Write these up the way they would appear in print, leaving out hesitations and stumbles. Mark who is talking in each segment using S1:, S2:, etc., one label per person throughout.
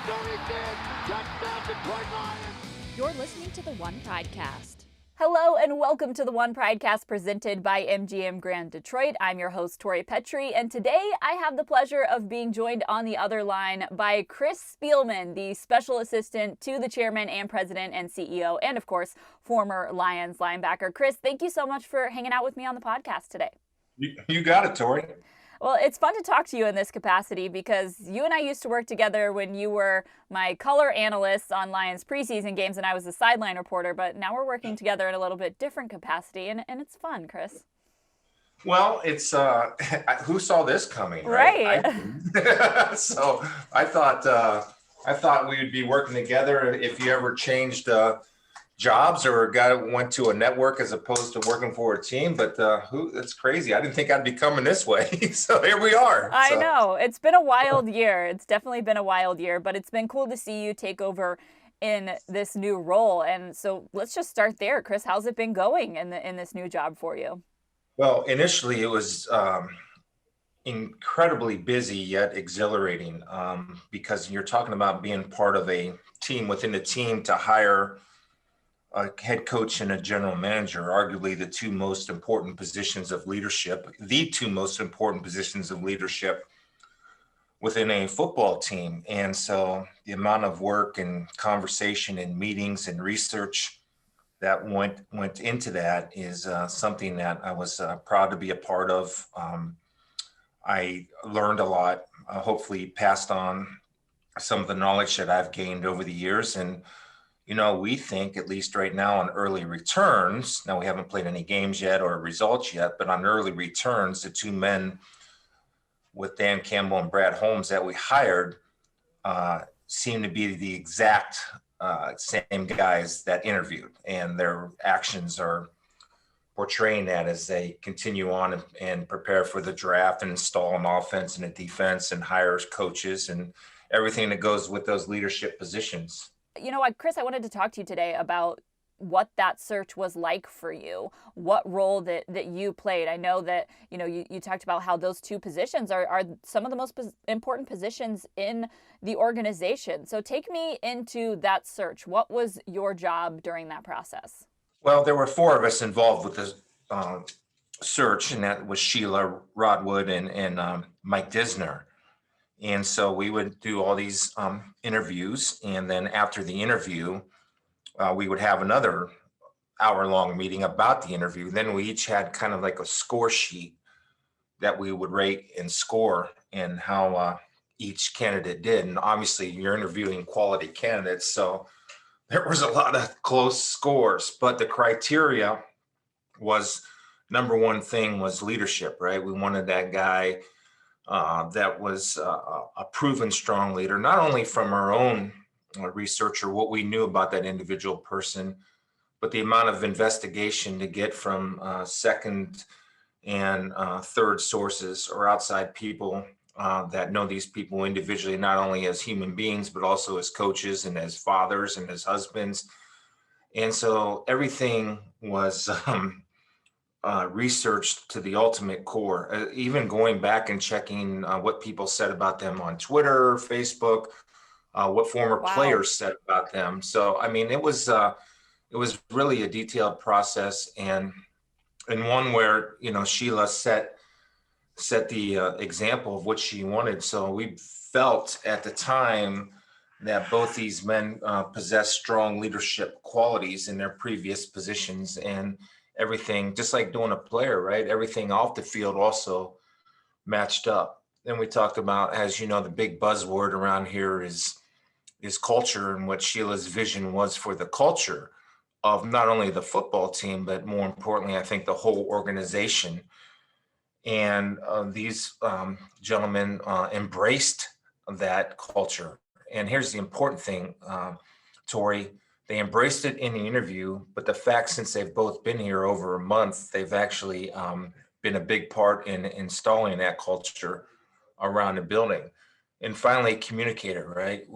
S1: Touchdown, Detroit Lions!
S2: You're listening to the One Pridecast. Hello and welcome to the One Pridecast presented by MGM Grand Detroit. I'm your host, Tori Petry, and today I have the pleasure of being joined on the other line by Chris Spielman, the special assistant to the chairman and president and CEO, and of course, former Lions linebacker. Chris, thank you so much for hanging out with me on the podcast today.
S3: You got it, Tori.
S2: Well, it's fun to talk to you in this capacity because you and I used to work together when you were my color analyst on Lions preseason games and I was the sideline reporter, but now we're working together in a little bit different capacity, and it's fun, Chris.
S3: Well, it's who saw this coming,
S2: right?
S3: So I thought we would be working together if you ever changed jobs or went to a network as opposed to working for a team, but that's crazy. I didn't think I'd be coming this way. So here we are.
S2: I know it's been a wild year. It's definitely been a wild year, but it's been cool to see you take over in this new role. And so let's just start there. Chris, how's it been going in this new job for you?
S3: Well, initially it was incredibly busy yet exhilarating because you're talking about being part of a team within a team to hire a head coach and a general manager, arguably the two most important positions of leadership within a football team. And so the amount of work and conversation and meetings and research that went into that is something that I was proud to be a part of. I learned a lot, hopefully passed on some of the knowledge that I've gained over the years. And we think, at least right now, on early returns, now we haven't played any games yet or results yet, but on early returns, the two men with Dan Campbell and Brad Holmes that we hired seem to be the exact same guys that interviewed, and their actions are portraying that as they continue on and prepare for the draft and install an offense and a defense and hire coaches and everything that goes with those leadership positions.
S2: You know what, Chris, I wanted to talk to you today about what that search was like for you, what role that you played. I know that, you talked about how those two positions are some of the most important positions in the organization. So take me into that search. What was your job during that process?
S3: Well, there were four of us involved with the search, and that was Sheila Rodwood and Mike Disner. And so we would do all these interviews. And then after the interview, we would have another hour-long meeting about the interview. Then we each had kind of like a score sheet that we would rate and score and how each candidate did. And obviously you're interviewing quality candidates, so there was a lot of close scores. But the criteria was, number one thing was leadership, right? We wanted that guy that was a proven strong leader, not only from our own research or what we knew about that individual person, but the amount of investigation to get from second and third sources or outside people that know these people individually, not only as human beings, but also as coaches and as fathers and as husbands. And so everything was researched to the ultimate core, even going back and checking what people said about them on Twitter, Facebook, what former players said about them. So, I mean, it was really a detailed process, and one where, Sheila set the example of what she wanted. So we felt at the time that both these men possess strong leadership qualities in their previous positions, and everything, just like doing a player, right? Everything off the field also matched up. Then we talked about, as you know, the big buzzword around here is culture, and what Sheila's vision was for the culture of not only the football team, but more importantly, I think the whole organization. And these gentlemen embraced that culture. And here's the important thing, Tori. They embraced it in the interview, but the fact, since they've both been here over a month, they've actually been a big part in installing that culture around the building. And finally, communicator, right?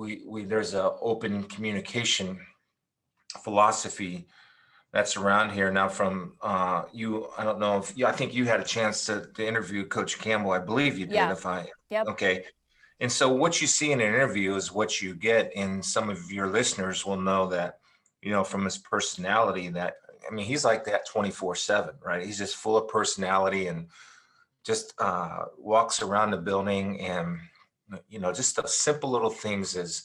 S3: There's an open communication philosophy that's around here now. From you, I don't know if I think you had a chance to interview Coach Campbell. I believe you did.
S2: Yeah. Yep.
S3: Okay. And so what you see in an interview is what you get, and some of your listeners will know that, from his personality that, I mean, he's like that 24/7, right? He's just full of personality and just walks around the building and, just the simple little things. As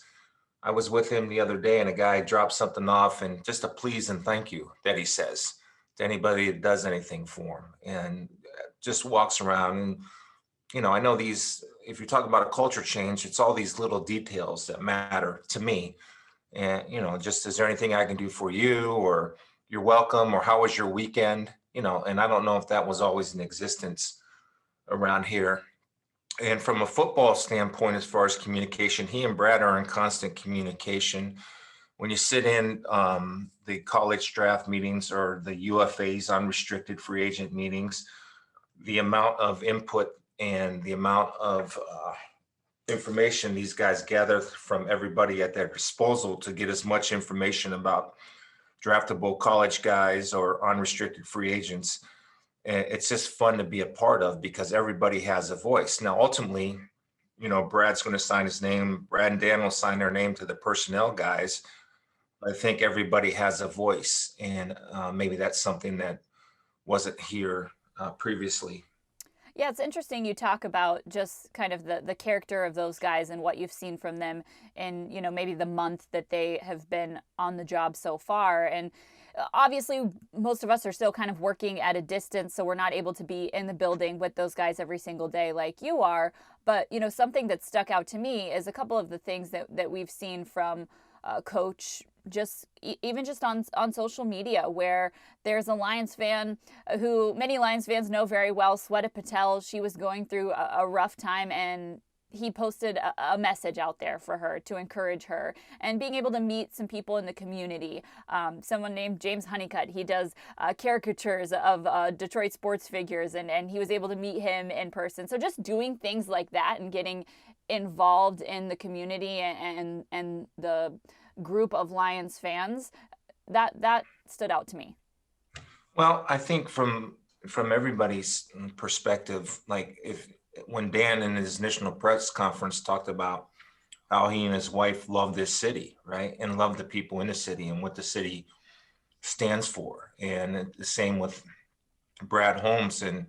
S3: I was with him the other day and a guy dropped something off, and just a please and thank you that he says to anybody that does anything for him, and just walks around. And, I know if you're talking about a culture change, it's all these little details that matter to me. And, just, is there anything I can do for you, or you're welcome, or how was your weekend? And I don't know if that was always in existence around here. And from a football standpoint, as far as communication, he and Brad are in constant communication. When you sit in the college draft meetings or the UFA's unrestricted free agent meetings, the amount of input and the amount of information these guys gather from everybody at their disposal to get as much information about draftable college guys or unrestricted free agents, it's just fun to be a part of, because everybody has a voice. Now, ultimately, Brad's going to sign his name. Brad and Dan will sign their name to the personnel guys. I think everybody has a voice, and maybe that's something that wasn't here previously.
S2: Yeah, it's interesting you talk about just kind of the character of those guys and what you've seen from them in, maybe the month that they have been on the job so far. And obviously, most of us are still kind of working at a distance, so we're not able to be in the building with those guys every single day like you are. But, something that stuck out to me is a couple of the things that we've seen from Coach, just even just on social media, where there's a Lions fan who many Lions fans know very well, Sweta Patel. She was going through a rough time, and he posted a message out there for her to encourage her, and being able to meet some people in the community. Someone named James Honeycutt, he does caricatures of Detroit sports figures, and he was able to meet him in person. So just doing things like that and getting involved in the community and the group of Lions fans, that stood out to me.
S3: Well, I think from everybody's perspective, like when Dan in his initial press conference talked about how he and his wife love this city, right, and love the people in the city and what the city stands for, and the same with Brad Holmes. And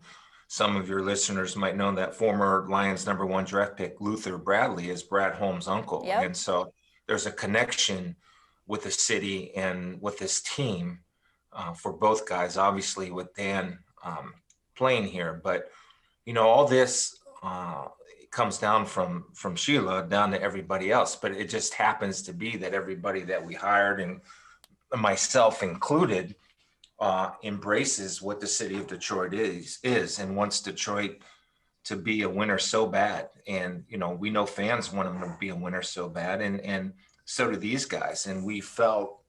S3: some of your listeners might know that former Lions #1 draft pick Luther Bradley is Brad Holmes' uncle.
S2: Yep.
S3: And so there's a connection with the city and with this team for both guys, obviously with Dan playing here. But, all this comes down from Sheila down to everybody else. But it just happens to be that everybody that we hired, and myself included, embraces what the city of Detroit is and wants Detroit to be a winner so bad. And, we know fans want them to be a winner so bad. And so do these guys. And we felt,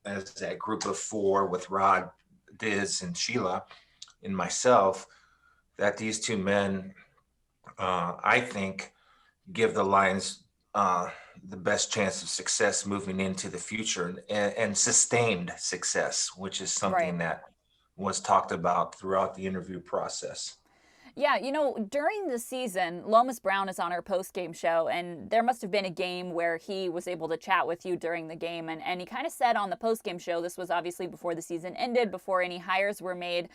S3: as that group of four with Rod, Diz, and Sheila and myself, that these two men, I think, give the Lions the best chance of success moving into the future, and sustained success, which is something that was talked about throughout the interview process.
S2: Yeah, during the season, Lomas Brown is on our post-game show, and there must have been a game where he was able to chat with you during the game, and he kind of said on the post-game show, this was obviously before the season ended, before any hires were made,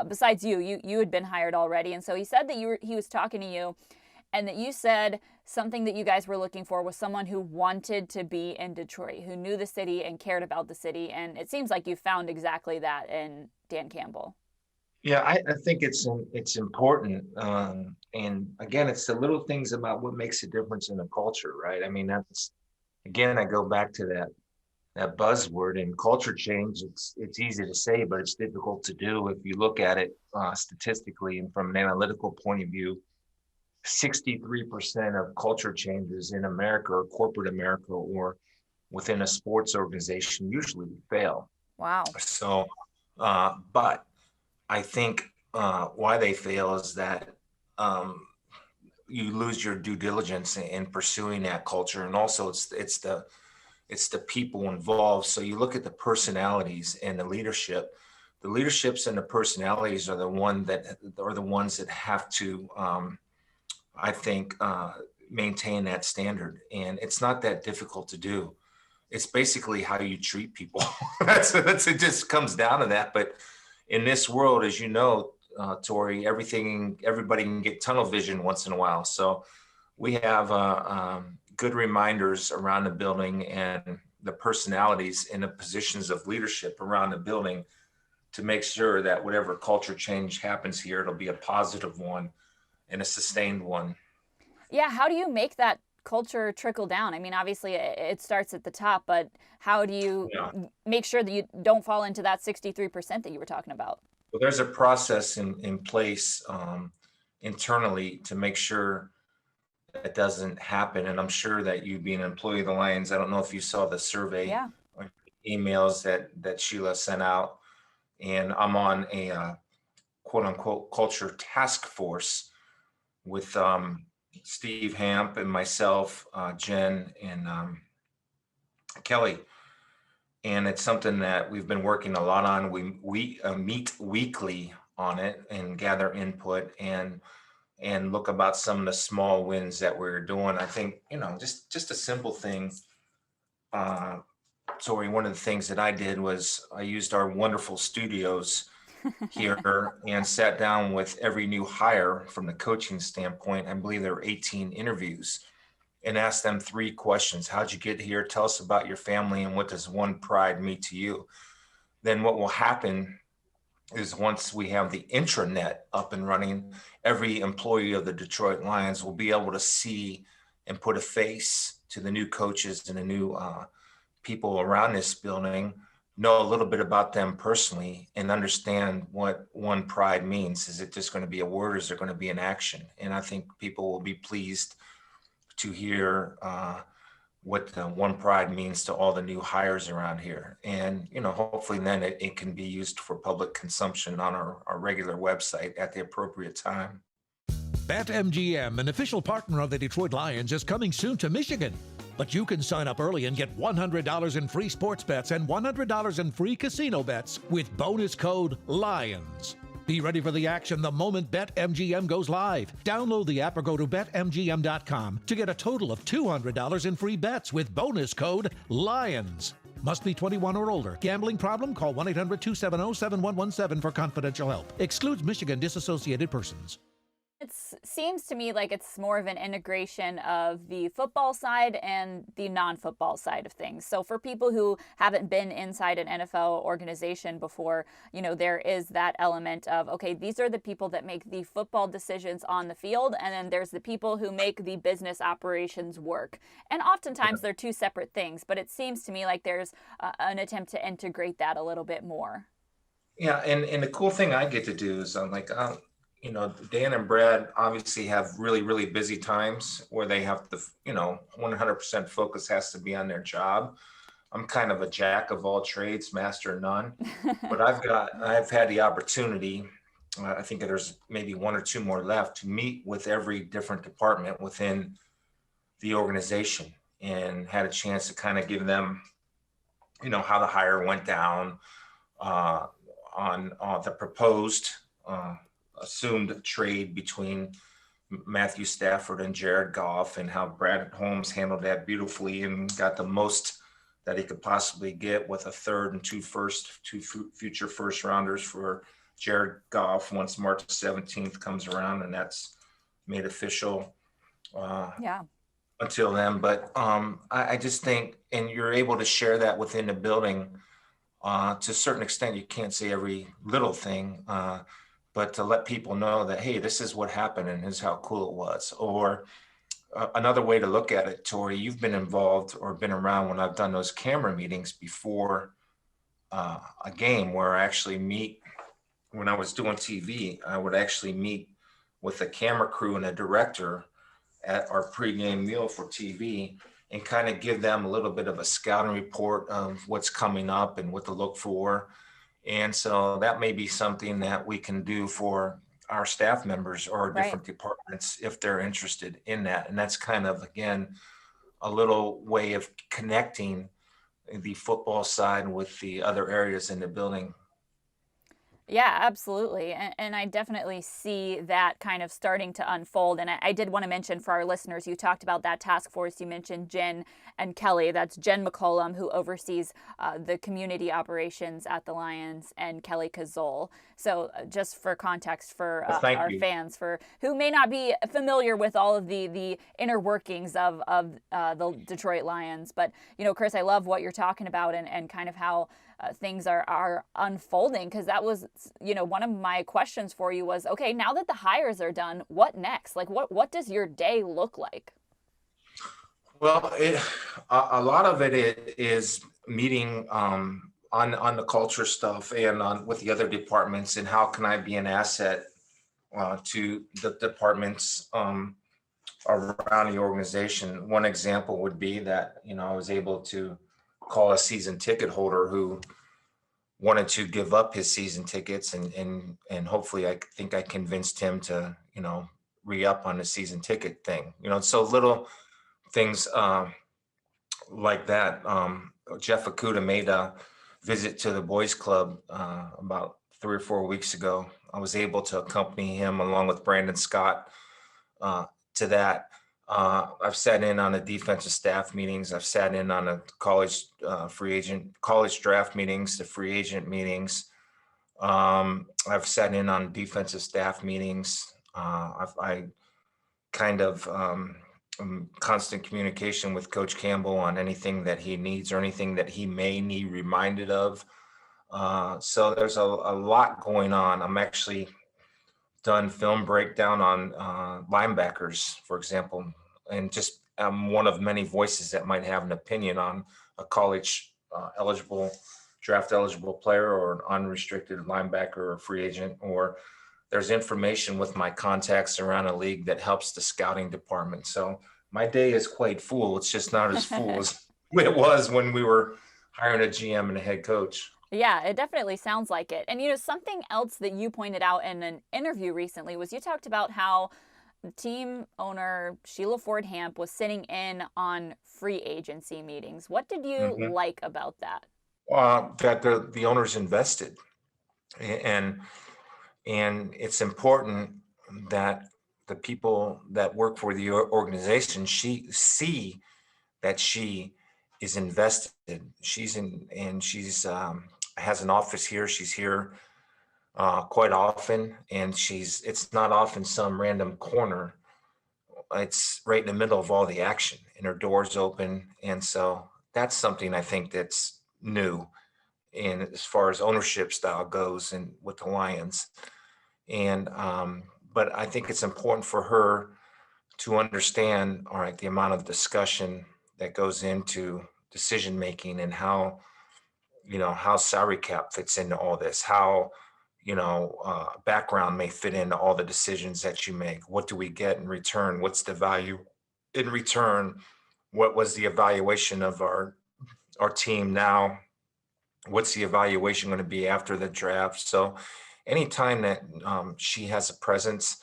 S2: besides you had been hired already, and so he said that he was talking to you, and that you said something that you guys were looking for was someone who wanted to be in Detroit, who knew the city and cared about the city, and it seems like you found exactly that in Dan Campbell.
S3: Yeah, I think it's important. And again, it's the little things about what makes a difference in a culture, right? I mean, I go back to that buzzword, and culture change. It's easy to say, but it's difficult to do. If you look at it statistically and from an analytical point of view, 63% of culture changes in America, or corporate America, or within a sports organization usually fail.
S2: Wow.
S3: So, but I think why they fail is that you lose your due diligence in pursuing that culture, and also it's the people involved. So you look at the personalities and the leadership. The leaderships and the personalities are the ones that have to, I think, maintain that standard. And it's not that difficult to do. It's basically how you treat people. That's it just comes down to that. But in this world, as you know, Tori, everybody can get tunnel vision once in a while. So we have good reminders around the building and the personalities in the positions of leadership around the building to make sure that whatever culture change happens here, it'll be a positive one and a sustained one.
S2: Yeah, how do you make that culture trickle down? I mean, obviously it starts at the top, but how do you make sure that you don't fall into that 63% that you were talking about?
S3: Well, there's a process in place internally to make sure that doesn't happen. And I'm sure that you being an employee of the Lions, I don't know if you saw the survey or emails that Sheila sent out. And I'm on a quote unquote culture task force with Steve Hamp and myself, Jen and Kelly. And it's something that we've been working a lot on. We meet weekly on it and gather input and look about some of the small wins that we're doing. I think, just a simple thing. Tori, one of the things that I did was I used our wonderful studios here and sat down with every new hire from the coaching standpoint. I believe there were 18 interviews and asked them 3 questions. How'd you get here? Tell us about your family and what does One Pride mean to you? Then what will happen is once we have the intranet up and running, every employee of the Detroit Lions will be able to see and put a face to the new coaches and the new people around this building, know a little bit about them personally and understand what One Pride means. Is it just going to be a word or is there going to be an action? And I think people will be pleased to hear what One Pride means to all the new hires around here. And, hopefully then it can be used for public consumption on our regular website at the appropriate time.
S1: BetMGM, an official partner of the Detroit Lions, is coming soon to Michigan. But you can sign up early and get $100 in free sports bets and $100 in free casino bets with bonus code LIONS. Be ready for the action the moment BetMGM goes live. Download the app or go to BetMGM.com to get a total of $200 in free bets with bonus code LIONS. Must be 21 or older. Gambling problem? Call 1-800-270-7117 for confidential help. Excludes Michigan disassociated persons.
S2: It seems to me like it's more of an integration of the football side and the non-football side of things. So for people who haven't been inside an NFL organization before, there is that element of, okay, these are the people that make the football decisions on the field, and then there's the people who make the business operations work. And oftentimes they're 2 separate things, but it seems to me like there's an attempt to integrate that a little bit more.
S3: Yeah, and the cool thing I get to do is I'm like, Dan and Brad obviously have really, really busy times where they have to, 100% focus has to be on their job. I'm kind of a jack of all trades, master of none, but I've had the opportunity, I think there's maybe 1 or 2 more left, to meet with every different department within the organization and had a chance to kind of give them, how the hire went down on the proposed assumed trade between Matthew Stafford and Jared Goff, and how Brad Holmes handled that beautifully and got the most that he could possibly get with a 3rd and 2 future first rounders for Jared Goff once March 17th comes around, and that's made official until then. But I just think, and you're able to share that within the building to a certain extent. You can't say every little thing, but to let people know that, hey, this is what happened and this is how cool it was. Or another way to look at it, Tori, you've been involved or been around when I've done those camera meetings before a game, where I actually meet, when I was doing TV, I would actually meet with the camera crew and a director at our pregame meal for TV and kind of give them a little bit of a scouting report of what's coming up and what to look for. And so that may be something that we can do for our staff members or different departments if they're interested in that. And that's kind of, again, a little way of connecting the football side with the other areas in the building.
S2: Yeah, absolutely. And I definitely see that kind of starting to unfold. And I did want to mention for our listeners, you talked about that task force. You mentioned Jen and Kelly. That's Jen McCollum, who oversees the community operations at the Lions, and Kelly Kazol. So just for context for
S3: Well, thank
S2: our
S3: you.
S2: fans, for who may not be familiar with all of the inner workings of the Detroit Lions. But, Chris, I love what you're talking about and kind of how things are unfolding, because that was one of my questions for you was, okay, now that the hires are done, what next? Like what does your day look like?
S3: Well, a lot of it is meeting on the culture stuff and on with the other departments, and how can I be an asset to the departments around the organization. One example would be that, I was able to call a season ticket holder who wanted to give up his season tickets, and hopefully I think I convinced him to, re-up on the season ticket thing. So little things like that. Jeff Akuta made a visit to the boys club about 3 or 4 weeks ago. I was able to accompany him along with Brandon Scott uh, to that. I've sat in on the defensive staff meetings. I've sat in on the college draft meetings, the free agent meetings. I've sat in on defensive staff meetings. I kind of constant communication with Coach Campbell on anything that he needs or anything that he may need reminded of. So there's a lot going on. I'm actually done film breakdown on linebackers, for example, and just I'm one of many voices that might have an opinion on a college draft eligible player, or an unrestricted linebacker or free agent, or there's information with my contacts around a league that helps the scouting department. So my day is quite full. It's just not as full as it was when we were hiring a GM and a head coach.
S2: Yeah, it definitely sounds like it. And something else that you pointed out in an interview recently was you talked about how team owner Sheila Ford Hamp was sitting in on free agency meetings. What did you
S3: Mhm.
S2: like about that?
S3: That the owners invested, and it's important that the people that work for the organization see that she is invested. She's in, and she's has an office here. She's here quite often, and it's not often some random corner. It's right in the middle of all the action, and her door's open. And so that's something I think that's new in as far as ownership style goes, and with the Lions. And but I think it's important for her to understand, all right, the amount of discussion that goes into decision making, and how, how salary cap fits into all this, how, background may fit into all the decisions that you make. What do we get in return? What's the value in return? What was the evaluation of our team now? What's the evaluation going to be after the draft? So anytime that she has a presence,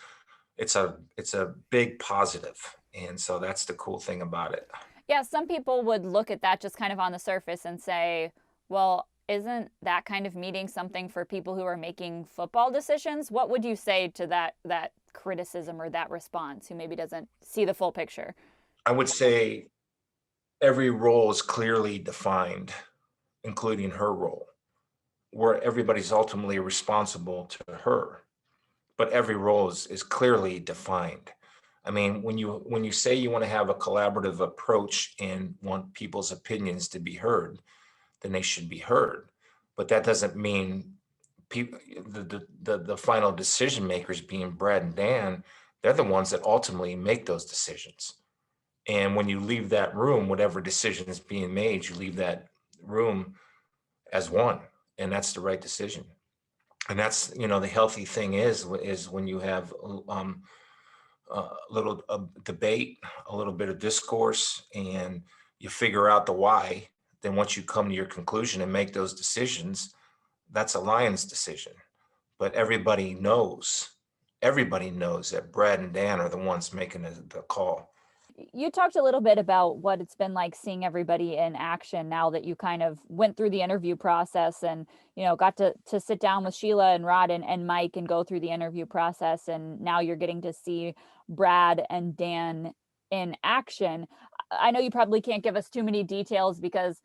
S3: it's a big positive. And so that's the cool thing about it.
S2: Yeah, some people would look at that just kind of on the surface and say, well, isn't that kind of meeting something for people who are making football decisions? What would you say to that criticism or that response, who maybe doesn't see the full picture?
S3: I would say every role is clearly defined, including her role, where everybody's ultimately responsible to her, but every role is clearly defined. I mean, when you say you want to have a collaborative approach and want people's opinions to be heard, then they should be heard. But that doesn't mean people, the final decision makers, being Brad and Dan, they're the ones that ultimately make those decisions. And when you leave that room, whatever decision is being made, you leave that room as one, and that's the right decision. And that's, the healthy thing is when you have a little debate, a little bit of discourse, and you figure out the why. Then once you come to your conclusion and make those decisions, that's a Lions decision. But everybody knows that Brad and Dan are the ones making the call.
S2: You talked a little bit about what it's been like seeing everybody in action now that you kind of went through the interview process and, got to sit down with Sheila and Rod and Mike and go through the interview process. And now you're getting to see Brad and Dan in action. I know you probably can't give us too many details because,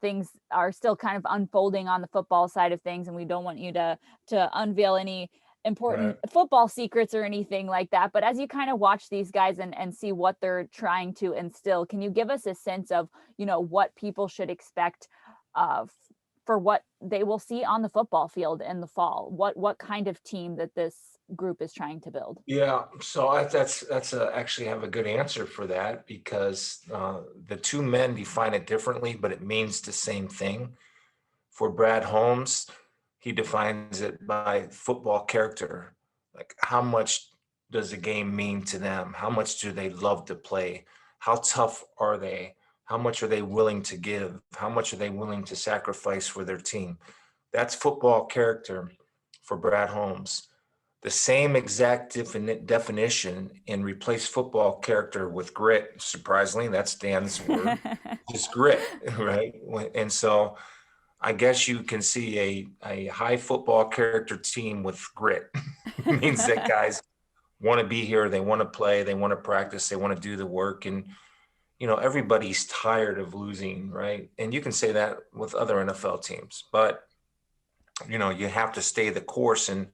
S2: things are still kind of unfolding on the football side of things, and we don't want you to unveil any important football secrets or anything like that. But as you kind of watch these guys and see what they're trying to instill, can you give us a sense of, what people should expect for what they will see on the football field in the fall? What kind of team that this group is trying to build?
S3: Yeah, so actually have a good answer for that because the two men define it differently, but it means the same thing. For Brad Holmes, he defines it by football character. Like, how much does a game mean to them? How much do they love to play? How tough are they? How much are they willing to give? How much are they willing to sacrifice for their team? That's football character for Brad Holmes. The same exact definition and replace football character with grit. Surprisingly, that's Dan's word. Just grit, right? And so I guess you can see a high football character team with grit. It means that guys want to be here, they want to play, they want to practice, they want to do the work. And, everybody's tired of losing, right? And you can say that with other NFL teams, but, you have to stay the course. And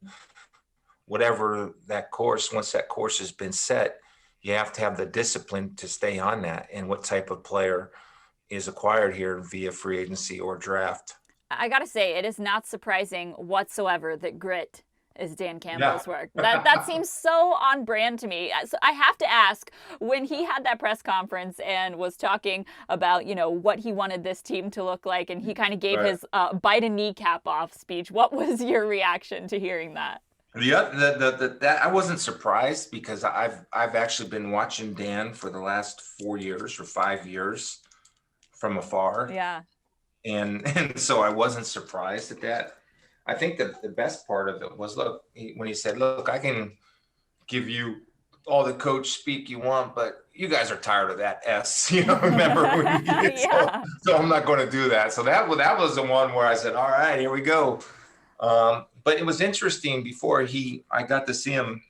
S3: whatever that course, once that course has been set, you have to have the discipline to stay on that. And what type of player is acquired here via free agency or draft.
S2: I got to say, it is not surprising whatsoever that grit is Dan Campbell's work. That seems so on brand to me. So I have to ask, when he had that press conference and was talking about, what he wanted this team to look like, and he kind of gave his bite a kneecap off speech, what was your reaction to hearing that?
S3: That I wasn't surprised because I've actually been watching Dan for the last 4 years or 5 years from afar.
S2: Yeah.
S3: And so I wasn't surprised at that. I think that the best part of it was, when he said, look, I can give you all the coach speak you want, but you guys are tired of that S, remember?
S2: Yeah.
S3: So I'm not going to do that. So that was the one where I said, all right, here we go. But it was interesting I got to see him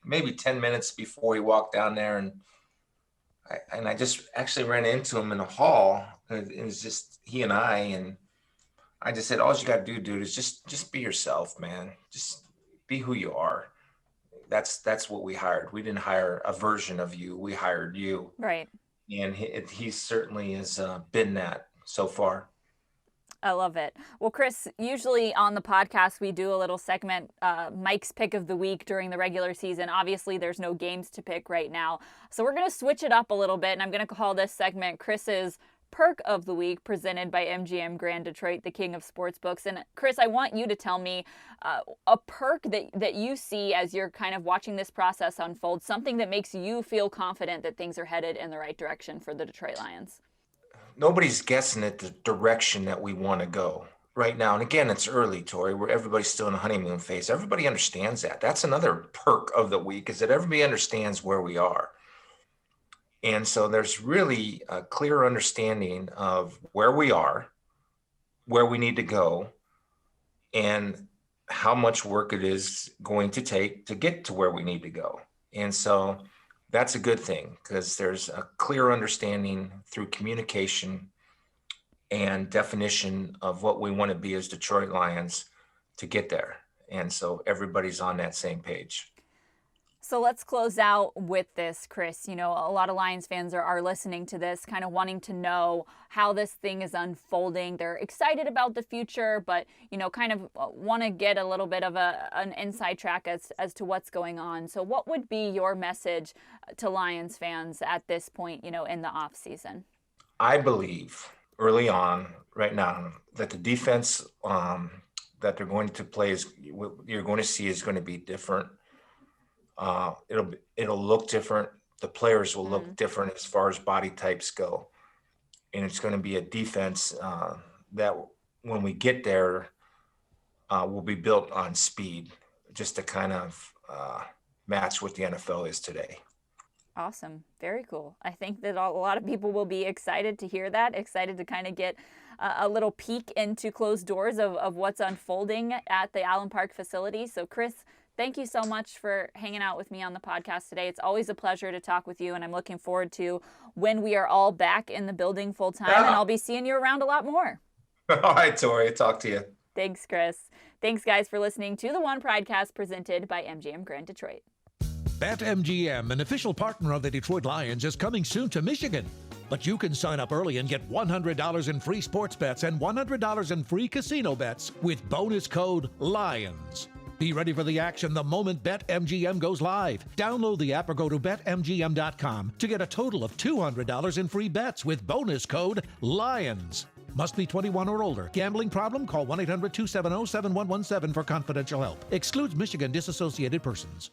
S3: maybe 10 minutes before he walked down there. And I just actually ran into him in the hall. And it was just he and I just said, all you got to do, dude, is just be yourself, man. Just be who you are. That's what we hired. We didn't hire a version of you. We hired you.
S2: Right.
S3: And he certainly has been that so far.
S2: I love it. Well, Chris, usually on the podcast, we do a little segment, Mike's Pick of the Week during the regular season. Obviously, there's no games to pick right now. So we're going to switch it up a little bit, and I'm going to call this segment Chris's Perk of the Week, presented by MGM Grand Detroit, the king of sportsbooks. And Chris, I want you to tell me a perk that you see as you're kind of watching this process unfold, something that makes you feel confident that things are headed in the right direction for the Detroit Lions.
S3: Nobody's guessing at the direction that we want to go right now. And again, it's early, Tori, where everybody's still in the honeymoon phase. Everybody understands that. That's another perk of the week, is that everybody understands where we are. And so there's really a clear understanding of where we are, where we need to go, and how much work it is going to take to get to where we need to go. And so that's a good thing, because there's a clear understanding through communication and definition of what we want to be as Detroit Lions to get there. And so everybody's on that same page.
S2: So let's close out with this, Chris. A lot of Lions fans are listening to this, kind of wanting to know how this thing is unfolding. They're excited about the future, but, kind of want to get a little bit of an inside track as to what's going on. So what would be your message to Lions fans at this point, in the off season?
S3: I believe early on right now that the defense that they're going to play what you're going to see is going to be different. It'll look different. The players will look different as far as body types go. And it's going to be a defense that when we get there, will be built on speed, just to kind of match what the NFL is today.
S2: Awesome. Very cool. I think that a lot of people will be excited to hear that, excited to kind of get a little peek into closed doors of what's unfolding at the Allen Park facility. So Chris, thank you so much for hanging out with me on the podcast today. It's always a pleasure to talk with you, and I'm looking forward to when we are all back in the building full time, and I'll be seeing you around a lot more.
S3: All right, Tori, talk to you.
S2: Thanks, Chris. Thanks, guys, for listening to the One Pridecast presented by MGM Grand Detroit.
S1: BetMGM, an official partner of the Detroit Lions, is coming soon to Michigan. But you can sign up early and get $100 in free sports bets and $100 in free casino bets with bonus code LIONS. Be ready for the action the moment BetMGM goes live. Download the app or go to BetMGM.com to get a total of $200 in free bets with bonus code LIONS. Must be 21 or older. Gambling problem? Call 1-800-270-7117 for confidential help. Excludes Michigan disassociated persons.